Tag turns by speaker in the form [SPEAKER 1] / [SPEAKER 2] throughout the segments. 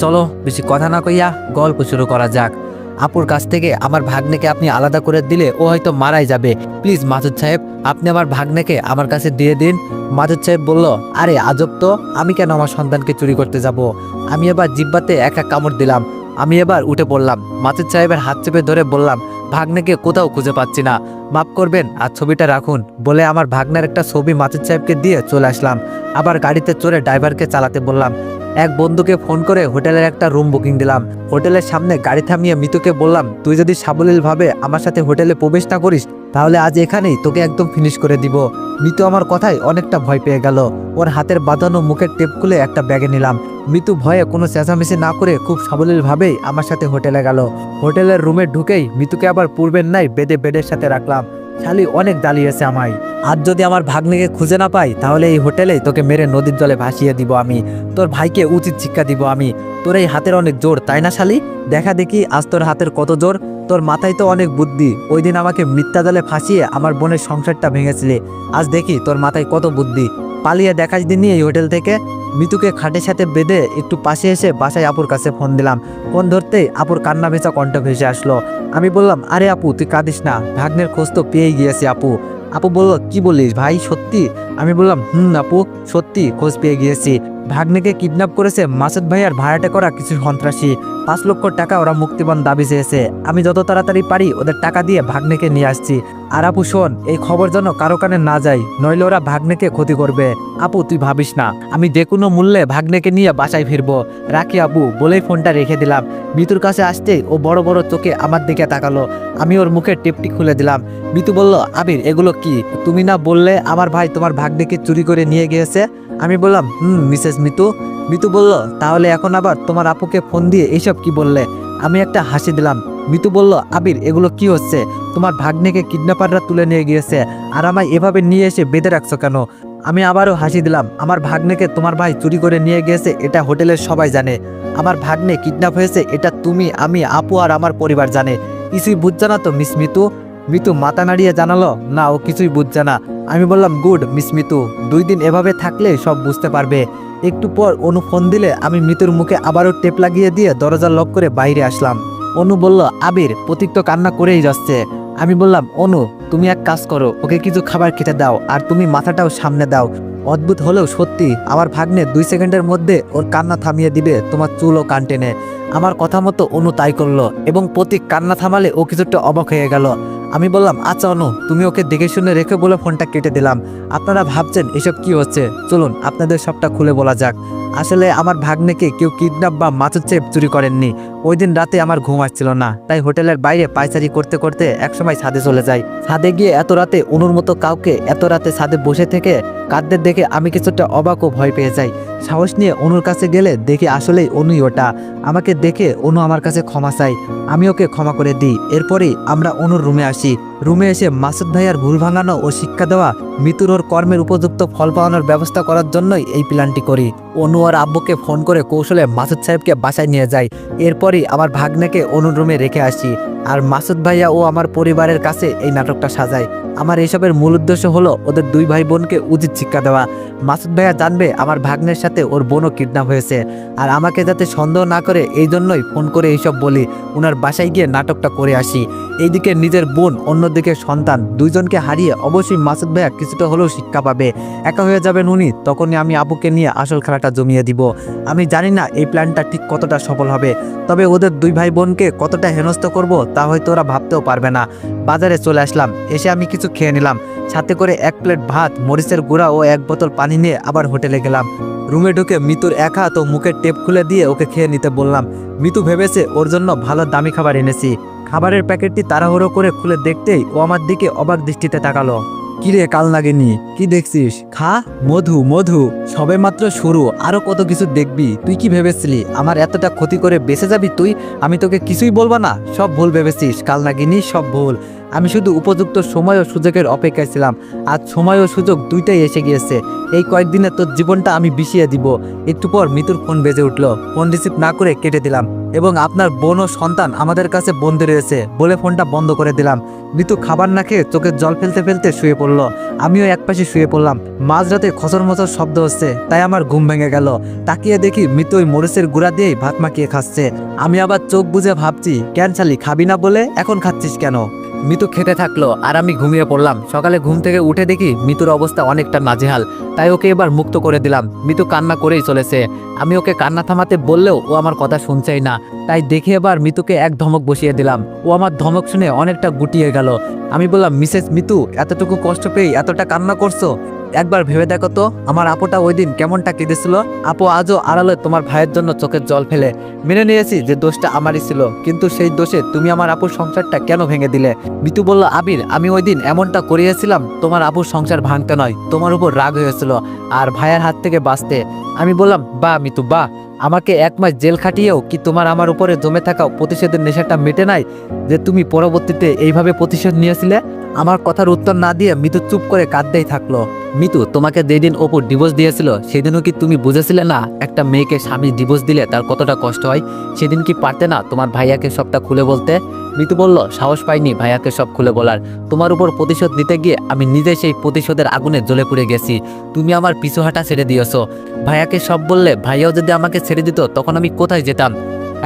[SPEAKER 1] চলো বেশি কথা না কইয়া গল্প শুরু করা যাক। আপুর কাছ থেকে আমার ভাগ্নেকে আপনি আলাদা করে দিলে ও হয়তো মারাই যাবে। প্লিজ মাসুদ সাহেব, আপনি আমার ভাগ্নেকে আমার কাছে দিয়ে দিন। মাসুদ সাহেব বলল, আরে আজব তো, আমি কেন আমার সন্তানকে চুরি করতে যাব? আমি এবার জিব্বাতে এক কামড় দিলাম। আমি এবার উঠে পড়লাম, মাসুদ সাহেবের হাত চেপে ধরে বললাম, ভাগ্নেকে কোথাও খুঁজে পাচ্ছি না, মাফ করবেন আর ছবিটা রাখুন। বলে আমার ভাগ্নের একটা ছবি মাসুদ সাহেবকে দিয়ে চলে আসলাম। আবার গাড়িতে চড়ে ড্রাইভারকে চালাতে বললাম। এক বন্ধুকে ফোন করে হোটেলের একটা রুম বুকিং দিলাম। হোটেলের সামনে গাড়ি থামিয়ে মিতুকে বললাম, তুই যদি সাবলীলভাবে আমার সাথে হোটেলে প্রবেশ না করিস তাহলে আজ এখানেই তোকে একদম ফিনিশ করে দিব। মিতু আমার কথায় অনেকটা ভয় পেয়ে গেল। ওর হাতের বাঁধানো মুখের টেপ খুলে একটা ব্যাগে নিলাম। মিতু ভয়ে কোনো চেঁচামেচি না করে খুব সাবলীলভাবেই আমার সাথে হোটেলে গেল। হোটেলের রুমে ঢুকেই মিতুকে আবার পূর্বের নাই বেডের সাথে রাখলাম। শালি অনেক জ্বালিয়েছে আমায়। আর যদি আমার ভাগ্নিকে খুঁজে না পাই তাহলে এই হোটেলেই তোকে মেরে নদীর জলে ভাসিয়ে দিব আমি। তোর ভাইকে উচিত শিক্ষা দিব আমি। তোর এই হাতের অনেক জোর, তাই না শালি? দেখা দেখি আজ তোর হাতের কত জোর। তোর মাথায় তো অনেক বুদ্ধি। ওই দিন আমাকে মিথ্যা জালে ফাঁসিয়ে আমার বোনের সংসারটা ভেঙেছিলে। আজ দেখি তোর মাথায় কত বুদ্ধি। পালিয়ে দেখাস দিনই এই হোটেল থেকে। মিতুকে খাটের সাথে বেঁধে একটু পাশে এসে বাসায় আপুর কাছে ফোন দিলাম। ফোন ধরতেই আপুর কান্না ভেজা কণ্ঠ ভেসে আসলো। আমি বললাম, আরে আপু তুই কাঁদিস না, ভাগ্নের খোঁজ তো পেয়েই গিয়েছি আপু। আপু বলল, কি বলিস ভাই, সত্যি? আমি বললাম, আপু সত্যি খোঁজ পেয়ে গিয়েছি। ভাগ্নেকে কিডন্যাপ করেছে মাসুদ ভাইয়ার ভাড়াটে করা কিছু সন্ত্রাসী। 5 লক্ষ টাকা ওরা মুক্তিপণ দাবি চেয়েছে। আমি যত তাড়াতাড়ি পারি ওদের টাকা দিয়ে ভাগ্নেকে নিয়ে আসছি। আর আপু শোন, এই খবর যেন কারো কানে না যায়, নইলে ওরা ভাগ্নেকে ক্ষতি করবে। আপু তুই ভাবিস না, আমি যে কোনো মূল্যে ভাগ্নেকে নিয়ে বাসায় ফিরবো। রাখি আপু, বলেই ফোনটা রেখে দিলাম। মিতুর কাছে আসতেই ও বড় বড় চোখে আমার দিকে তাকালো। আমি ওর মুখের টেপটি খুলে দিলাম। মিতু বলল, আবির এগুলো কি? তুমি না বললে আমার ভাই তোমার ভাগ্নেকে চুরি করে নিয়ে গিয়েছে? আমি বললাম, মিসেস মিতু। মিতু বলল, তাহলে এখন আবার তোমার আপুকে ফোন দিয়ে এইসব কি বললে? আমি একটা হাসি দিলাম। মিতু বলল, আবির এগুলো কি হচ্ছে? তোমার ভাগ্নেকে কিডন্যাপাররা তুলে নিয়ে গিয়েছে, আর আমায় এভাবে নিয়ে এসে বেঁধে রাখছো কেন? আমি আবারও হাসি দিলাম। আমার ভাগ্নেকে তোমার ভাই চুরি করে নিয়ে গিয়েছে, এটা হোটেলের সবাই জানে। আমার ভাগ্নে কিডন্যাপ হয়েছে, এটা তুমি, আমি, আপু আর আমার পরিবার জানে। কিছুই বুঝছে না তো মিস মিতু? মিতু মাথা নাড়িয়ে জানালো, না ও কিছুই বুঝছে না। আমি বললাম, গুড মিস মিতু, 2 দিন এভাবে থাকলে সব বুঝতে পারবে। একটু পর অনু ফোন দিলে আমি মিতুর মুখে আবারও টেপ লাগিয়ে দিয়ে দরজা লক করে বাইরে আসলাম। অনু বলল, আবির প্রতীক তো কান্না করেই যাচ্ছে। আমি বললাম, অনু তুমি এক কাজ করো, ওকে কিছু খাবার খেতে দাও আর তুমি মাথাটাও সামনে দাও। অদ্ভুত হলেও সত্যি, আমার ভাগ্নে 2 সেকেন্ডের মধ্যে ওর কান্না থামিয়ে দিবে তোমার চুল ও কান টেনে। আমার কথা মতো অনু তাই করলো এবং প্রতীক কান্না থামালে ও কিছুটা অবাক হয়ে গেল। আমি বললাম, আচ্ছা অনু তুমি ওকে দেখে শুনে রেখে বলে ফোনটা কেটে দিলাম। আপনারা ভাবছেন এসব কি হচ্ছে, চলুন আপনাদের সবটা খুলে বলা যাক। আসলে আমার ভাগ্নেকে কেউ কিডন্যাপ বা মাসুদ সাহেব চুরি করেননি। ওই দিন রাতে আমার ঘুম আসছিল না, তাই হোটেলের বাইরে পায়চারি করতে করতে একসময় ছাদে চলে যাই। ছাদে গিয়ে এত রাতে অনুর মতো কাউকে এত রাতে ছাদে বসে থেকে কাঁদতে দেখে আমি কিছুটা অবাক ও ভয় পেয়ে যাই। সাহস নিয়ে অনুর কাছে গেলে দেখি আসলেই অনুই ওটা। আমাকে দেখে অনু আমার কাছে ক্ষমা চাই, আমি ওকে ক্ষমা করে দিই। এরপরেই আমরা অনুর রুমে আসি। রুমে এসে মাসুদ ভাইয়ার ভুল ভাঙানো ও শিক্ষা দেওয়া, মিতুর ওর কর্মের উপযুক্ত ফল পাওয়ানোর ব্যবস্থা করার জন্যই এই প্ল্যানটি করি। অনু আর আব্বুকে ফোন করে কৌশলে মাসুদ সাহেবকে বাসায় নিয়ে যাই। এরপরই আমার ভাগ্নেকে অনুর রুমে রেখে আসি আর মাসুদ ভাইয়া ও আমার পরিবারের কাছে এই নাটকটা সাজাই। আমার এসবের মূল উদ্দেশ্য হলো ওদের 2 ভাই বোনকে উচিত শিক্ষা দেওয়া। মাসুদ ভাইয়া জানবে আমার ভাগ্নের সাথে ওর বোনও কিডন্যাপ হয়েছে, আর আমাকে যাতে সন্দেহ না করে এই জন্যই ফোন করে এইসব বলি, ওনার বাসায় গিয়ে নাটকটা করে আসি। এইদিকে নিজের বোন, অন্যদিকে সন্তান, 2 জনকে হারিয়ে অবশ্যই মাসুদ ভাইয়া কিছুটা হলেও শিক্ষা পাবে। একা হয়ে যাবেন উনি, তখনই আমি আবুকে নিয়ে আসল খেলাটা জমিয়ে দিব। আমি জানি না এই প্ল্যানটা ঠিক কতটা সফল হবে, তবে ওদের 2 ভাই বোনকে কতটা হেনস্থ করব তা হয়তো ওরা ভাবতেও পারবে না। বাজারে চলে আসলাম, এসে আমি কিছু খেয়ে নিলাম, সাথে করে 1 প্লেট ভাত, মরিচের গুঁড়া ও 1 বোতল পানি নিয়ে আবার হোটেলে গেলাম। রুমে ঢুকে মিতুর এক হাত ও মুখের টেপ খুলে দিয়ে ওকে খেয়ে নিতে বললাম। মিতু ভেবেছে ওর জন্য ভালো দামি খাবার এনেছি। খাবারের প্যাকেটটি তাড়াহুড়ো করে খুলে দেখতেই ও আমার দিকে অবাক দৃষ্টিতে তাকালো। কিরে কাল লাগেনি, কি দেখছিস? খা, মধু মধু, সবে মাত্র শুরু, আরো কত কিছু দেখবি। তুই কি ভেবেছিলি আমার এতটা ক্ষতি করে বেঁচে যাবি তুই? আমি তোকে কিছুই বলবো না, সব ভুল ভেবেছিস কাল লাগেনি, সব ভুল। আমি শুধু উপযুক্ত সময় ও সুযোগের অপেক্ষায় ছিলাম। আজ সময় ও সুযোগ দুইটাই এসে গিয়েছে। এই কয়েকদিনে তোর জীবনটা আমি বিষিয়ে দিব। একটু পর মিতুর ফোন বেজে উঠলো। ফোন রিসিভ না করে কেটে দিলাম। এবং আপনার বোন ও সন্তান আমাদের কাছে বন্দী রয়েছে বলে ফোনটা বন্ধ করে দিলাম। মিতু খাবার না খেয়ে চোখের জল ফেলতে ফেলতে শুয়ে পড়লো। আমিও একপাশে শুয়ে পড়লাম। মাঝরাতে খচর মচর শব্দ হচ্ছে, তাই আমার ঘুম ভেঙে গেল। তাকিয়ে দেখি মিতু ওই মরিচের গুঁড়া দিয়েই ভাত মাখিয়ে খাচ্ছে। আমি আবার চোখ বুজে ভাবছি, কেন শালি খাবি না বলে এখন খাচ্ছিস কেন? মিতু খেতে থাকলো আর আমি ঘুমিয়ে পড়লাম। সকালে ঘুম থেকে উঠে দেখি মিতুর অবস্থা অনেকটা নাজেহাল। তাই ওকে এবার মুক্ত করে দিলাম। মিতু কান্না করেই চলেছে। আমি ওকে কান্না থামাতে বললেও ও আমার কথা শুনছেই না। তাই দেখে এবার মিতুকে এক ধমক বসিয়ে দিলাম। ও আমার ধমক শুনে অনেকটা গুটিয়ে গেল। আমি বললাম, মিসেস মিতু, এতটুকু কষ্ট পেয়ে এতটা কান্না করছো? একবার ভেবে দেখো তো, আমার আপুটা ওই দিন কেমনটা কেঁদেছিল। আপু আজও আড়ালে তোমার ভাইয়ের জন্য চোখের জল ফেলে। মেনে নিয়েছি যে দোষটা আমারই ছিল, কিন্তু সেই দোষে তুমি আমার আপুর সংসারটা কেন ভেঙে দিলে? মিতু বলল, আবির, আমি ওই দিন এমনটা করিয়েছিলাম তোমার আপুর সংসার ভাঙতে নয়, তোমার উপর রাগ হয়েছিল আর ভাইয়ের হাত থেকে বাঁচতে। আমি বললাম, বাহ মিতু বাহ, আমাকে 1 মাস জেল খাটিয়েও কি তোমার আমার উপরে জমে থাকা প্রতিশোধের নেশাটা মেটে নাই যে তুমি পরবর্তীতে এইভাবে প্রতিশোধ নিয়েছিলে? আমার কথার উত্তর না দিয়ে মিতু চুপ করে কাঁদতেই থাকলো। মিতু, তোমাকে যেদিন অপু ডিভোর্স দিয়েছিল সেদিনও কি তুমি বুঝেছিলে না একটা মেয়েকে স্বামী ডিভোর্স দিলে তার কতটা কষ্ট হয়? সেদিন কি পারতে না তোমার ভাইয়াকে সবটা খুলে বলতে? মিতু বলল, সাহস পাইনি ভাইয়াকে সব খুলে বলার। তোমার উপর প্রতিশোধ নিতে গিয়ে আমি নিজে সেই প্রতিশোধের আগুনে জ্বলে পুড়ে গেছি। তুমি আমার পিছু হাঁটা ছেড়ে দিয়েছো। ভাইয়াকে সব বললে ভাইয়াও যদি আমাকে ছেড়ে দিত তখন আমি কোথায় যেতাম?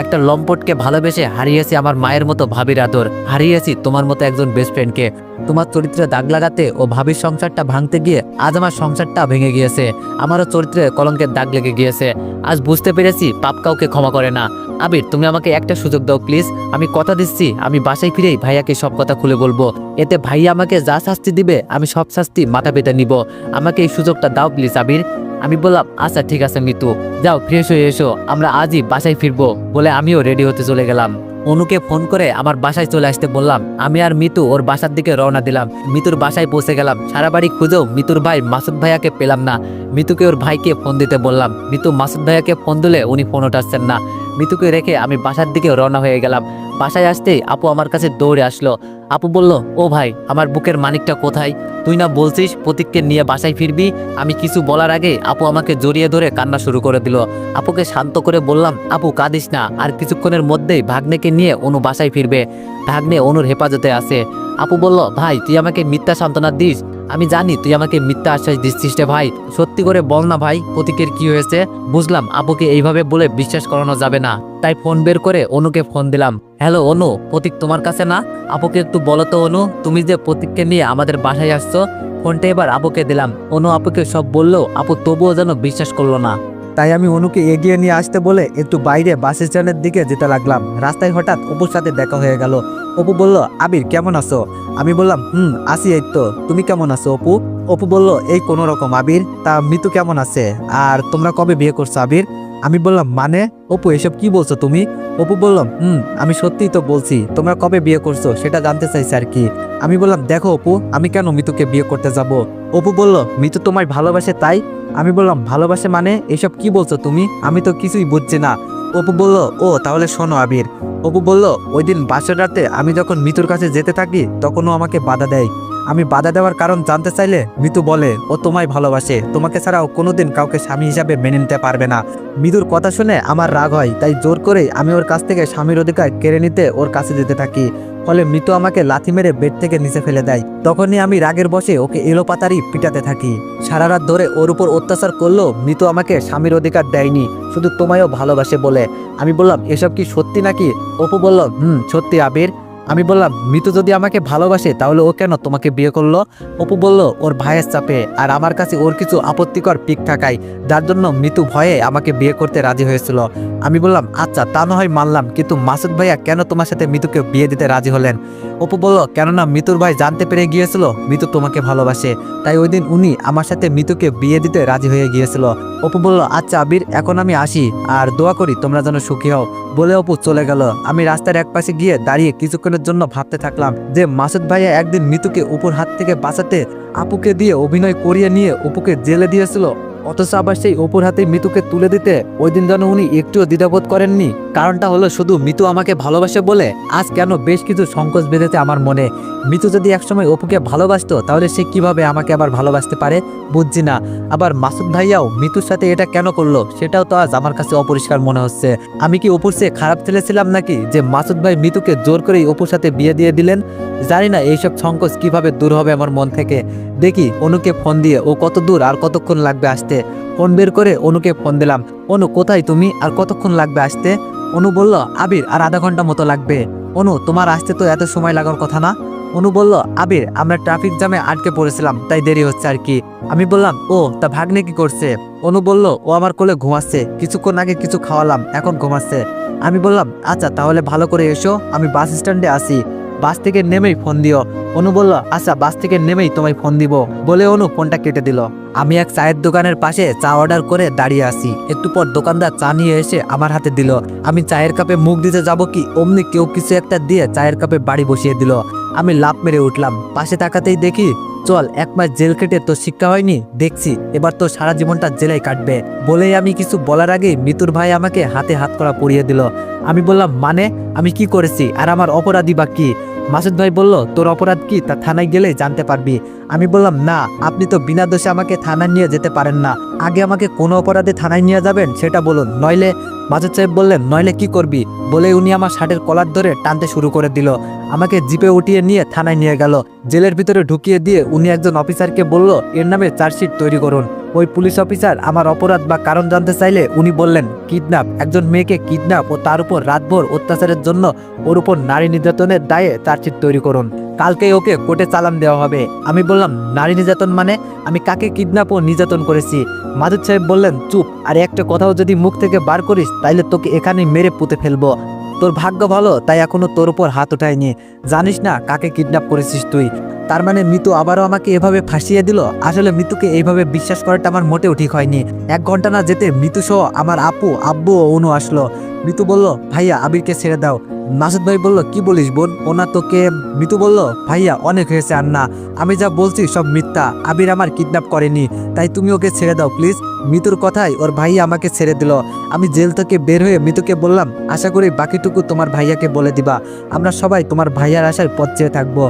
[SPEAKER 1] একটা লম্পটকে ভালোবেসে হারিয়েছি আমার মায়ের মতো ভাবির আদর, হারিয়েছি তোমার মতো একজন বেস্ট ফ্রেন্ডকে। তোমার চরিত্রে দাগ লাগাতে ও ভাবির সংসারটা ভাঙতে গিয়ে আজ আমার সংসারটা ভেঙে গিয়েছে। আমারও চরিত্রে কলঙ্কের দাগ লেগে গিয়েছে। আজ বুঝতে পেরেছি পাপ কাউকে ক্ষমা করে না। আবির, তুমি আমাকে একটা সুযোগ দাও প্লিজ। আমি কথা দিচ্ছি, আমি বাসায় ফিরেই ভাইয়াকে সব কথা খুলে বলবো। এতে ভাইয়া আমাকে যা শাস্তি দিবে আমি সব শাস্তি মাথা পেতে নিব। আমাকে এই সুযোগটা দাও প্লিজ আবির। আমি বললাম, আচ্ছা ঠিক আছে মিতু, যাও ফ্রেশ হয়ে এসো, আমরা আজই বাসায় ফিরবো। বলে আমিও রেডি হতে চলে গেলাম। অনুকে ফোন করে আমার বাসায় চলে আসতে বললাম। আমি আর মিতু ওর বাসার দিকে রওনা দিলাম। মিতুর বাসায় পৌঁছে গেলাম। সারা বাড়ি খুঁজেও মিতুর ভাই মাসুদ ভাইয়াকে পেলাম না। মিতুকে ওর ভাইকে ফোন দিতে বললাম। মিতু মাসুদ ভাইয়াকে ফোন দিলে উনি ফোন ওঠাচ্ছেন না। মিতুকে রেখে আমি বাসার দিকে রওনা হয়ে গেলাম। বাসায় আসতেই আপু আমার কাছে দৌড়ে আসলো। আপু বলল, ও ভাই, আমার বুকের মানিকটা কোথায়? তুই না বলছিস প্রতীককে নিয়ে বাসায় ফিরবি? আমি কিছু বলার আগে আপু আমাকে জড়িয়ে ধরে কান্না শুরু করে দিল। আপুকে শান্ত করে বললাম, আপু কাঁদিস না, আর কিছুক্ষণের মধ্যেই ভাগ্নেকে নিয়ে অনু বাসায় ফিরবে। ভাগ্নে অনুর হেফাজতে আছে। আপু বলল, ভাই তুই আমাকে মিথ্যা সান্ত্বনা দিস? আমি জানি তুই আমাকে মিথ্যা আশ্বাস দিচ্ছিস রে ভাই, সত্যি করে বল না ভাই, প্রতীকের কি হয়েছে? বুঝলাম আপুকে এইভাবে বলে বিশ্বাস করানো যাবে না, তাই ফোন বের করে অনুকে ফোন দিলাম। হ্যালো অনু, প্রতীক তোমার কাছে না? আপুকে একটু বলো তো অনু, তুমি যে প্রতীককে নিয়ে আমাদের বাসায় আসছো। ফোনটা এবার আপুকে দিলাম। অনু আপুকে সব বললেও আপু তবুও যেন বিশ্বাস করলো না। তাই আমি অনুকে এগিয়ে নিয়ে আসতে বলে একটু বাইরে বাস স্ট্যান্ডের দিকে যেতে লাগলাম। রাস্তায় হঠাৎ অপুর সাথে দেখা হয়ে গেল। অপু বলল, আবির কেমন আছো? আমি বললাম, আছি এই তো, তুমি কেমন আছো অপু? অপু বলল, এই কোনো রকম। আবির, তা মিতু কেমন আছে? আর তোমরা কবে বিয়ে করছো আবির? আমি বললাম, মানে অপু এসব কি বলছো তুমি? অপু বলল, আমি সত্যিই তো বলছি, তোমরা কবে বিয়ে করছো সেটা জানতে চাইছি আর কি। আমি বললাম, দেখো অপু, আমি কেন মিতুকে বিয়ে করতে যাব? অপু বলল, মিতু তোমায় ভালোবাসে তাই? আমি বললাম, ভালোবাসে মানে এসব কি বলছো তুমি? আমি তো কিছুই বুঝছি না। অপু বলল, ও তাহলে শোনো আবির। অপু বলল, ওই দিন বাসের রাতে আমি যখন মিতুর কাছে যেতে থাকি তখনও আমাকে বাধা দেয়। আমি বাধা দেওয়ার কারণ জানতে চাইলে মিতু বলে, ও তোমায় ভালোবাসে, তোমাকে ছাড়াও কোনোদিন কাউকে স্বামী হিসাবে মেনে নিতে পারবে না। মিতুর কথা শুনে আমার রাগ হয়, তাই জোর করে আমি ওর কাছ থেকে স্বামীর অধিকার কেড়ে নিতে ওর কাছে যেতে থাকি। ফলে মিতু আমাকে লাথি মেরে বেড থেকে নিচে ফেলে দেয়। তখনই আমি রাগের বশে ওকে এলোপাতাড়ি পিটাতে থাকি। সারা রাত ধরে ওর উপর অত্যাচার করলেও মিতু আমাকে স্বামীর অধিকার দেয়নি, শুধু তোমায়ও ভালোবাসে বলে। আমি বললাম, এসব কি সত্যি নাকি? অপু বলল, সত্যি আবির। আমি বললাম, মিতু যদি আমাকে ভালোবাসে তাহলে ও কেন তোমাকে বিয়ে করলো? অপু বলল, ওর ভাইয়ের চাপে আর আমার কাছে ওর কিছু আপত্তিকর পিক থাকায়, যার জন্য মিতু ভয়ে আমাকে বিয়ে করতে রাজি হয়েছিল। আমি বললাম, আচ্ছা তা না হয় মানলাম, কিন্তু মাসুদ ভাইয়া কেন তোমার সাথে মিতুকে বিয়ে দিতে রাজি হলেন? অপু বলল, কেননা মিতুর ভাই জানতে পেরে গিয়েছিল মিতু তোমাকে ভালোবাসে, তাই ওই দিন উনি আমার সাথে মিতুকে বিয়ে দিতে রাজি হয়ে গিয়েছিল। অপু বলল, আচ্ছা আবির, এখন আমি আসি, আর দোয়া করি তোমরা যেন সুখী হও। বলে অপু চলে গেল। আমি রাস্তার এক পাশে গিয়ে দাঁড়িয়ে কিছুক্ষণের জন্য ভাবতে থাকলাম যে মাসুদ ভাইয়া একদিন মিতুকে অপুর হাত থেকে বাঁচাতে আপুকে দিয়ে অভিনয় করিয়ে নিয়ে অপুকে জেলে দিয়েছিল, অথচ আবার সেই অপুর হাতে মিতুকে তুলে দিতে ওই দিন যেন উনি একটুও দ্বিধাবোধ করেননি। কারণটা হলো শুধু মিতু আমাকে ভালোবাসে বলে আজ কেন বেশ কিছু সংকোচ বেঁধেছে আমার মনে। মিতু যদি একসময় অপুকে ভালোবাসতো তাহলে সে কিভাবে আমাকে আবার ভালোবাসতে পারে বুঝছি না। আবার মাসুদ ভাইয়াও মিতুর সাথে এটা কেন করলো সেটাও তো আজ আমার কাছে অপরিষ্কার মনে হচ্ছে। আমি কি অপুর চেয়ে খারাপ ছেলে ছিলাম নাকি যে মাসুদ ভাই মিতুকে জোর করেই অপুর সাথে বিয়ে দিয়ে দিলেন? জানি না এইসব সংকোচ কিভাবে দূর হবে আমার মন থেকে। দেখি অনুকে ফোন দিয়ে ও কত দূর আর কতক্ষণ লাগবে আসতে। ফোন বের করে অনুকে ফোন দিলাম। অনু কোথায় তুমি, আর কতক্ষণ লাগবে আসতে? অনু বলল আবির আর আধা ঘন্টা মতো লাগবে। অনু তোমার আসতে তো এত সময় লাগার কথা না? অনু বলল আবির আমরা ট্রাফিক জ্যামে আটকে পড়েছিলাম তাই দেরি হচ্ছে আর কি। আমি বললাম ও তা ভাগ্নে কি করছে? অনু বলল ও আমার কোলে ঘুমাচ্ছে, কিছুক্ষণ আগে কিছু খাওয়ালাম এখন ঘুমাচ্ছে। আমি বললাম আচ্ছা তাহলে ভালো করে এসো, আমি বাস স্ট্যান্ডে আসি, বাস থেকে নেমেই ফোন দিও। অনু বলল আচ্ছা বাস থেকে নেমেই তোমায় ফোন দিব বলে অনু ফোনটা কেটে দিল। আমি এক চায়ের দোকানের পাশে চা অর্ডার করে দাঁড়িয়ে আছি। একটু পর দোকানদার চা নিয়ে এসে আমার হাতে দিল। আমি চায়ের কাপে মুখ দিতে যাব কি অমনি কেউ কিছু একটা দিয়ে চায়ের কাপে বাড়ি বসিয়ে দিল। আমি লাফ মেরে উঠলাম, পাশে তাকাতেই দেখি চল 1 মাস জেল কেটে তো শিক্ষা হয়নি, দেখছি এবার তো সারা জীবনটা জেলেই কাটবে। বলেই আমি কিছু বলার আগেই মিতুর ভাই আমাকে হাতে হাত করা পরিয়ে দিল। আমি বললাম মানে আমি কি করেছি আর আমার অপরাধী বা কি? মাসুদ ভাই বলল তোর অপরাধ কি তা থানায় গেলেই জানতে পারবি। আমি বললাম না আপনি তো বিনা দোষে আমাকে থানায় নিয়ে যেতে পারেন না, আগে আমাকে কোনো অপরাধে থানায় নিয়ে যাবেন সেটা বলুন, নইলে। মাসুদ সাহেব বললেন নইলে কি করবি? বলে উনি আমার শার্টের কলার ধরে টানতে শুরু করে দিল। আমাকে জিপে উঠিয়ে নিয়ে থানায় নিয়ে গেল। জেলের ভিতরে ঢুকিয়ে দিয়ে উনি একজন অফিসারকে বলল এর নামে চার্জশিট তৈরি করুন। ওই পুলিশ অফিসার আমার অপরাধ বা কারণ জানতে চাইলে উনি বললেন কিডন্যাপ, একজন মেয়েকে কিডন্যাপ ও তার উপর রাতভর অত্যাচারের জন্য ওর উপর নারী নির্যাতনের দায়ে চার্জশিট তৈরি করুন, কালকেই ওকে কোর্টে চালান দেওয়া হবে। আমি বললাম নারী নির্যাতন মানে? আমি কাকে কিডন্যাপ ও নির্যাতন করেছি? মাসুদ সাহেব বললেন চুপ, আর একটা কথাও যদি মুখ থেকে বার করিস তাইলে তোকে এখানেই মেরে পুঁতে ফেলবো। তোর ভাগ্য ভালো তাই এখনো তোর উপর হাত ওঠায়নি, জানিস না কাকে কিডন্যাপ করেছিস তুই। তার মানে মিতু আবারও আমাকে এভাবে ফাঁসিয়ে দিল। আসলে মিতুকে এইভাবে বিশ্বাস করাটা আমার মোটেও ঠিক হয়নি। 1 ঘন্টা না যেতে মিতু সহ আমার আপু আব্বু ও অনু আসলো। মিতু বলল ভাইয়া আবিরকে ছেড়ে দাও। মাসুদ ভাই বলল কি বলিস বোন, ওনা তোকে? মিতু বলল ভাইয়া অনেক হয়েছে আর না, আমি যা বলছি সব মিথ্যা, আবির আমার কিডন্যাপ করেনি, তাই তুমি ওকে ছেড়ে দাও প্লিজ। মিতুর কথায় ওর ভাইয়া আমাকে ছেড়ে দিল। আমি জেল থেকে বের হয়ে মিতুকে বললাম আশা করি বাকিটুকু তোমার ভাইয়াকে বলে দিবা, আমরা সবাই তোমার ভাইয়ার আশায় পথ চেয়ে থাকবো।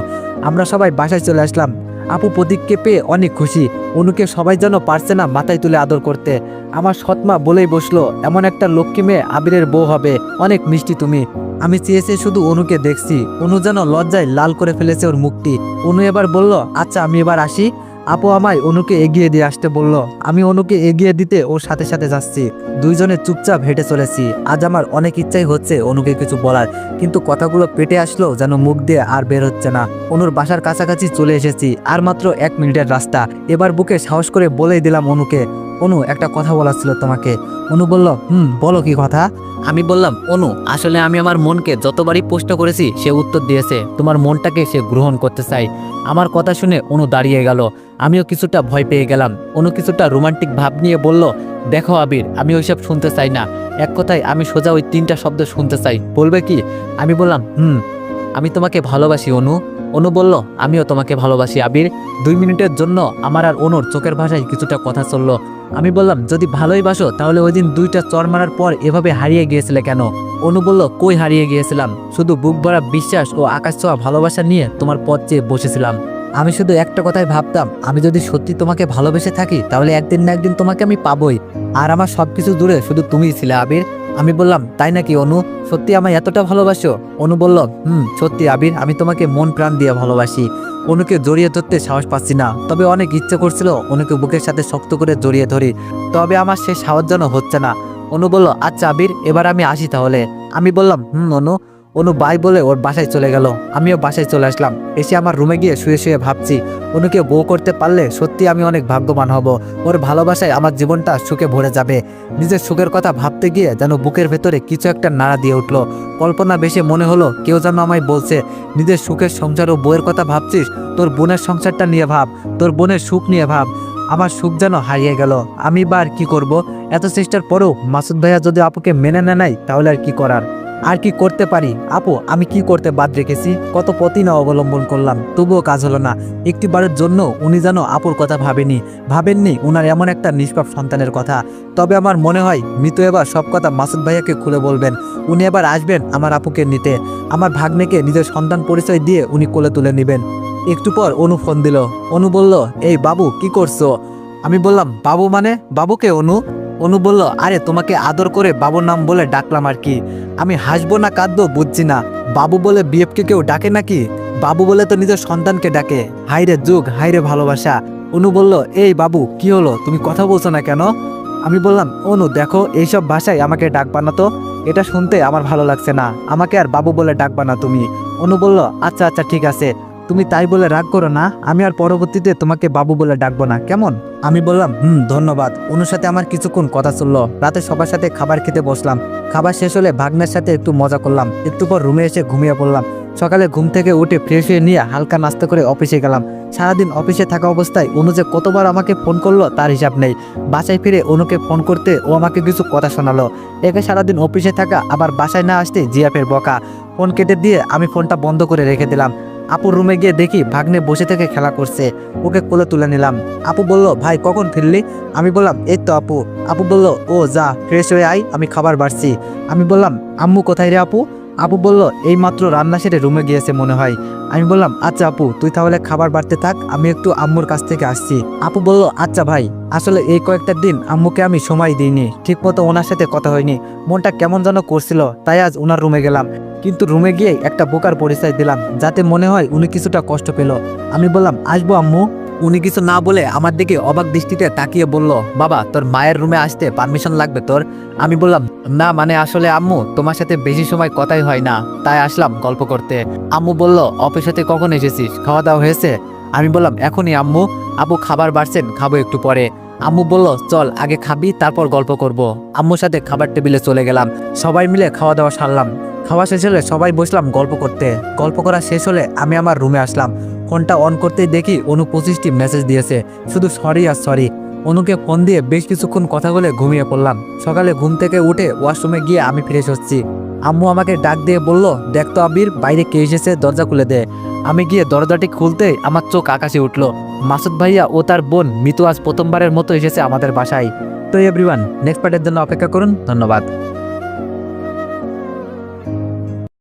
[SPEAKER 1] আমরা সবাই বাসায় চলে আসলাম। আপু প্রদীপকে পেয়ে অনেক খুশি, অনুকে সবাই যেন পারছে না মাথায় তুলে আদর করতে। আমার সৎমা বলেই বসলো এমন একটা লক্ষ্মী মেয়ে আবিরের বউ হবে, অনেক মিষ্টি তুমি। আমি চেয়েছি শুধু অনুকে দেখছি, অনু যেন লজ্জায় লাল করে ফেলেছে ওর মুখটি। অনু এবার বলল আচ্ছা আমি এবার আসি। আপু আমায় অনুকে এগিয়ে দিয়ে আসতে বলল। আমি অনুকে এগিয়ে দিতে ওর সাথে সাথে যাচ্ছি। দুইজনে চুপচাপ হেঁটে চলেছি। আজ আমার অনেক ইচ্ছাই হচ্ছে অনুকে কিছু বলার, কিন্তু কথাগুলো পেটে আসলো যেন মুখ দিয়ে আর বের হচ্ছে না। অনুর বাসার কাছাকাছি চলে এসেছি, আর মাত্র 1 মিনিটের রাস্তা। এবার বুকে সাহস করে বলেই দিলাম অনুকে, অনু একটা কথা বলার ছিল তোমাকে। অনু বলল বলো কি কথা? আমি বললাম অনু আসলে আমি আমার মনকে যতবারই প্রশ্ন করেছি সে উত্তর দিয়েছে, তোমার মনটাকে সে গ্রহণ করতে চাই। আমার কথা শুনে অনু দাঁড়িয়ে গেল। আমিও কিছুটা ভয় পেয়ে গেলাম। অনু কিছুটা রোমান্টিক ভাব নিয়ে বলল দেখো আবির আমি ওইসব শুনতে চাই না, এক কথায় আমি সোজা ওই 3টা শব্দ শুনতে চাই, বলবে কি? আমি বললাম আমি তোমাকে ভালোবাসি অনু। অনু বলল আমিও তোমাকে ভালোবাসি আবির। 2 মিনিটের জন্য আমার আর অনুর চোখের ভাষায় কিছুটা কথা চললো। আমি বললাম যদি ভালোই বাসো তাহলে ওই দিন 2টা চর মারার পর এভাবে হারিয়ে গিয়েছিলে কেন? অনু বলল কই হারিয়ে গিয়েছিলাম, শুধু বুক ভরা বিশ্বাস ও আকাশ ছোঁয়া ভালোবাসা নিয়ে তোমার পথ চেয়ে বসেছিলাম। আমি শুধু একটা কথাই ভাবতাম, আমি যদি সত্যি তোমাকে ভালোবেসে থাকি তাহলে একদিন না একদিন তোমাকে আমি পাবোই, আর আমার সবকিছু দূরে শুধু তুমিই ছিলে আবির। আমি বললাম তাই নাকি অনু, সত্যি আমায় এতটা ভালোবাসো? অনু বলল সত্যি আবির, আমি তোমাকে মন প্রাণ দিয়ে ভালোবাসি। অনুকে জড়িয়ে ধরতে সাহস পাচ্ছি না, তবে অনেক ইচ্ছে করছিল অনুকে বুকের সাথে শক্ত করে জড়িয়ে ধরি, তবে আমার সে সাহস যেন হচ্ছে না। অনু বলল আচ্ছা আবির এবার আমি আসি তাহলে। আমি বললাম অনু। অনু বাই বলে ওর বাসায় চলে গেল। আমিও বাসায় চলে আসলাম। এসে আমার রুমে গিয়ে শুয়ে শুয়ে ভাবছি অনুকে বউ করতে পারলে সত্যি আমি অনেক ভাগ্যবান হব। ওর ভালোবাসায় আমার জীবনটা সুখে ভরে যাবে। নিজের সুখের কথা ভাবতে গিয়ে যেন বুকের ভেতরে কিছু একটা নাড়া দিয়ে উঠলো। কল্পনা বেশে মনে হলো কেউ যেন আমায় বলছে নিজের সুখের সংসার ও বউয়ের কথা ভাবছিস, তোর বোনের সংসারটা নিয়ে ভাব, তোর বোনের সুখ নিয়ে ভাব। আমার সুখ যেন হারিয়ে গেল। আমি বা আর কি করব? এত চেষ্টার পরেও মাসুদ ভাইয়া যদি আপুকে মেনে নেয় তাহলে আর কি করার। আর কি করতে পারি আপু, আমি কি করতে বাদ রেখেছি, কত পথই না অবলম্বন করলাম, তবুও কাজ হলো না। একটিবারের জন্য উনি যেন আপুর কথা ভাবেননি উনার এমন একটা নিষ্পাপ সন্তানের কথা। তবে আমার মনে হয় মিতু এবার সব কথা মাসুদ ভাইয়াকে খুলে বলবেন। উনি এবার আসবেন আমার আপুকে নিতে, আমার ভাগ্নেকে নিজের সন্তান পরিচয় দিয়ে উনি কোলে তুলে নেবেন। একটু পর অনু ফোন দিল। অনু বলল, এই বাবু কি করছো? আমি বললাম, বাবু মানে? বাবুকে অনু? অনু বলল, আরে তোমাকে আদর করে বাবুর নাম বলে ডাকলাম আর কি। আমি হাসবো না কাঁদবো বুঝছি না, বাবু বলে বিএফকে কেউ ডাকে নাকি? বাবু বলে তো নিজের সন্তানকে ডাকে। হাইরে যুগ, হাইরে ভালোবাসা। অনু বলল, এই বাবু কি হলো, তুমি কথা বলছো না কেন? আমি বললাম, অনু দেখো, এইসব ভাষায় আমাকে ডাকবা না তো, এটা শুনতে আমার ভালো লাগছে না, আমাকে আর বাবু বলে ডাকবা না তুমি। অনু বলল, আচ্ছা আচ্ছা ঠিক আছে, তুমি তাই বলে রাগ করো না, আমি আর পরবর্তীতে তোমাকে বাবু বলে ডাকবো না, কেমন? আমি বললাম, ধন্যবাদ। অনুর সাথে আমার কিছুক্ষণ কথা চললো। রাতে সবার সাথে খাবার খেতে বসলাম। খাবার শেষ হলে ভাগ্নের সাথে একটু মজা করলাম। একটু পর রুমে এসে ঘুমিয়ে পড়লাম। সকালে ঘুম থেকে উঠে ফ্রেশ হয়ে নিয়ে হালকা নাস্তা করে অফিসে গেলাম। সারাদিন অফিসে থাকা অবস্থায় অনু যে কতবার আমাকে ফোন করলো তার হিসাব নেই। বাসায় ফিরে অনুকে ফোন করতে ও আমাকে কিছু কথা শোনালো। একে সারাদিন অফিসে থাকা, আবার বাসায় না আসতে জিয়াফের বকা। ফোন কেটে দিয়ে আমি ফোনটা বন্ধ করে রেখে দিলাম। আপুর রুমে গিয়ে দেখি ভাগ্নে বসে থেকে খেলা করছে। ওকে কোলে তুলে নিলাম। আপু বলল, ভাই কখন ফিরলি? আমি বললাম, এই তো আপু। আপু বলল, ও যা ফ্রেশ হয়ে আয়, আমি খাবার বাড়ছি। আমি বললাম, আম্মু কোথায় রে আপু? আপু বলল, এই মাত্র রান্না সেরে রুমে গিয়েছে মনে হয়। আমি বললাম, আচ্ছা আপু, তুই তাহলে খাবার বাড়তে থাক, আমি একটু আম্মুর কাছ থেকে আসছি। আপু বলল, আচ্ছা ভাই। আসলে এই কয়েকটা দিন আম্মুকে আমি সময় দিইনি, ঠিক মতো ওনার সাথে কথা হয়নি, মনটা কেমন যেন করছিল, তাই আজ ওনার রুমে গেলাম। কিন্তু রুমে গিয়ে একটা বোকার পরিচয় দিলাম, যাতে মনে হয় উনি কিছুটা কষ্ট পেল। আমি বললাম, আসবো আম্মু। উনি কিছু না বলে আমার দিকে অবাক দৃষ্টিতে তাকিয়ে বলল, বাবা তোর মায়ের রুমে আসতে পারমিশন লাগবে তোর? আমি বললাম, না মানে আসলে আম্মু তোমার সাথে বেশি সময় কথাই হয় না, তাই আসলাম গল্প করতে। আম্মু বলল, অফিস হতে কখন এসেছিস, খাওয়া দাওয়া হয়েছে? আমি বললাম, এখনই আম্মু। আব্বু খাবার বাড়ছেন, খাবো একটু পরে। আম্মু বলল, চল আগে খাবি তারপর গল্প করব। আম্মুর সাথে খাবার টেবিলে চলে গেলাম। সবাই মিলে খাওয়া দাওয়া সারলাম। খাওয়া শেষ হলে সবাই বসলাম গল্প করতে। গল্প করা শেষ হলে আমি আমার রুমে আসলাম। ফোনটা অন করতেই দেখি অনু 25টি মেসেজ দিয়েছে, শুধু সরি আর সরি। অনুকে ফোন দিয়ে বেশ কিছুক্ষণ কথা বলে ঘুমিয়ে পড়লাম। সকালে ঘুম থেকে উঠে ওয়াশরুমে গিয়ে আমি ফ্রেশ হচ্ছি। আম্মু আমাকে ডাক দিয়ে বলল, দেখ তো আবির, বাইরে কে এসেছে, দরজা খুলে দে। আমি গিয়ে দরজাটি খুলতেই আমার চোখ আকাশে উঠল। মাসুদ ভাইয়া ও তার বোন মিতু আজ প্রথমবারের মতো এসেছে আমাদের বাসায়। তো এভরিওয়ান, নেক্সট পার্টের জন্য অপেক্ষা করুন। ধন্যবাদ।